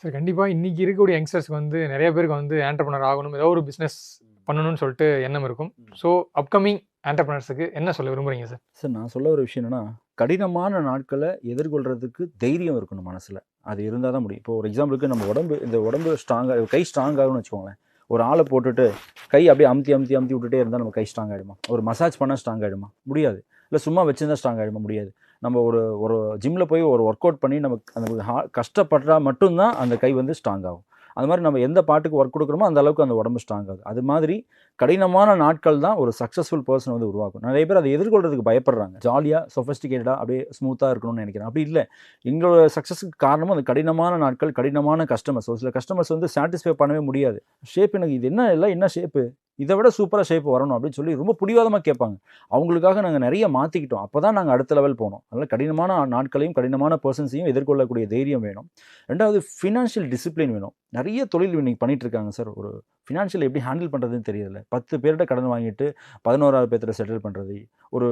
Sir கண்டிப்பா இன்னைக்கு இருக்கக்கூடிய யங்ஸ்டர்ஸ்க்கு வந்து நெறைய பேருக்கு வந்து ஆன்டர்பிரினர் ஆகணும். ஏதோ ஒரு பிசினஸ் பண்ணணும்னு சொல்லிட்டு எண்ணம் இருக்கும். ஸோ அப்கமிங் ஆன்டர்பிரினர்ஸ்க்கு என்ன சொல்ல விரும்புறீங்க சார்? சார் நான் சொல்ல ஒரு விஷயம் என்னன்னா, கடினமான நாட்கள எதிர்கொள்றதுக்கு தைரியம் இருக்கணும் மனசுல. அது இருந்தா தான் முடியும். இப்போ ஒரு எக்ஸாம்பிளுக்கு நம்ம இந்த உடம்பு ஸ்ட்ராங்கா கை ஸ்ட்ராங் ஆகும்னு வச்சுக்கோங்களேன். ஒரு ஆள போட்டுட்டு கை அப்படியே அமுத்தி, அமுத்தி, அமுத்தி விட்டுட்டே இருந்தா நம்ம கை ஸ்ட்ராங் ஆயிடுமா? ஒரு மசாஜ் பண்ணா ஸ்ட்ராங் ஆயிடுமா? முடியாது. இல்ல சும்மா வச்சிருந்தா ஸ்ட்ராங் ஆயிடுமா? முடியாது. நம்ம ஒரு ஒரு ஜிம்ல போய் ஒரு ஒர்க் அவுட் பண்ணி நமக்கு அந்த கஷ்டப்பட்டா மட்டும் தான் அந்த கை வந்து ஸ்ட்ராங் ஆகும். அது மாரி நம்ம எந்த பார்ட்டுக்கு ஒர்க் குடுக்குறோமோ, அந்த அளவுக்கு அந்த உடம்பு ஸ்ட்ராங் ஆகுது. அது மாதிரி கடினமான நாட்கள் தான் ஒரு சக்ஸஸ்ஃபுல் பெர்சன வந்து உருவாக்கும். நெறைய பேர் அத எதிர்கொள்றதுக்கு பயப்படுறாங்க. ஜாலியா, சொஃபிஸ்டிகேட்டடா அப்படியே ஸ்மூத்தா இருக்கணும்னு நெனைக்கிறாங்க. அப்படி இல்ல. எங்களோட சக்ஸஸ்க்கு காரணமும் அந்த கடினமான நாட்கள், கடினமான கஸ்டமர்ஸ். ஒரு சில கஸ்டமர்ஸ் வந்து சாட்டிஸ்ஃபை பண்ணவே முடியாது. ஷேப் எனக்கு இது என்ன ஷேப்பு? இத விட சூப்பரா ஷேப் வரணும் அப்படின்னு சொல்லி ரொம்ப பிடிவாதமா கேட்பாங்க. அவங்களுக்காக நாங்க நெறைய மாத்திக்கிட்டோம். அப்பதான் நாங்க அடுத்த லெவல் போனோம். அதனால கடினமான நாட்களையும், கடினமான பெர்சன்ஸையும் எதிர்கொள்ளக்கூடிய தைரியம் வேணும். 2வது ஃபினான்ஷியல் டிசிப்ளின் வேணும். நெறைய தொழில் இன்னைக்கு பண்ணிட்டு இருக்காங்க சார். ஒரு ஃபினான்ஷியல் எப்படி ஹேண்டில் பண்றதுன்னு தெரியல. 10 பேர்ட்ட கடன் வாங்கிட்டு 11வது பேர்த்துல செட்டில் பண்றது. ஒரு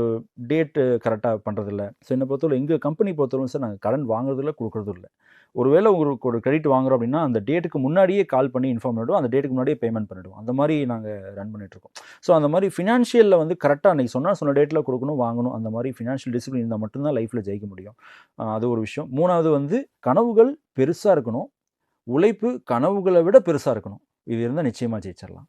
டேட் கரெக்ட்டா பண்றதில்ல. ஸோ என்ன பொறுத்தவரை எங்க கம்பெனி பொறுத்தவரைக்கும் சார் நாங்க கடன் வாங்குறதும் இல்ல, குடுக்குறதும் இல்ல. ஒருவேளை உங்களுக்கு ஒரு கிரெடிட் வாங்குறோம் அப்படின்னா, அந்த டேட்டுக்கு முன்னாடியே கால் பண்ணி இன்ஃபார்ம் பண்ணிடுவோம். அந்த டேட்டுக்கு முன்னாடியே பேமெண்ட் பண்ணிடுவோம். அந்த மாரி நாங்க ரன் பண்ணிட்டு இருக்கோம். ஸோ அந்த மாரி ஃபினான்ஷியல்ல வந்து கரெக்ட்டா அன்னைக்கு சொன்ன டேட்ல குடுக்கணும், வாங்கணும். அந்த மாரி ஃபினான்ஷியல் டிசிப்ளின் இருந்தா மட்டும் தான் லைஃப்ல ஜெயிக்க முடியும். அது ஒரு விஷயம். 3வது வந்து கனவுகள் பெருசா இருக்கணும். உழைப்பு கனவுகள விட பெருசா இருக்கணும். இது இருந்தா நிச்சயமா ஜெயிச்சிடலாம்.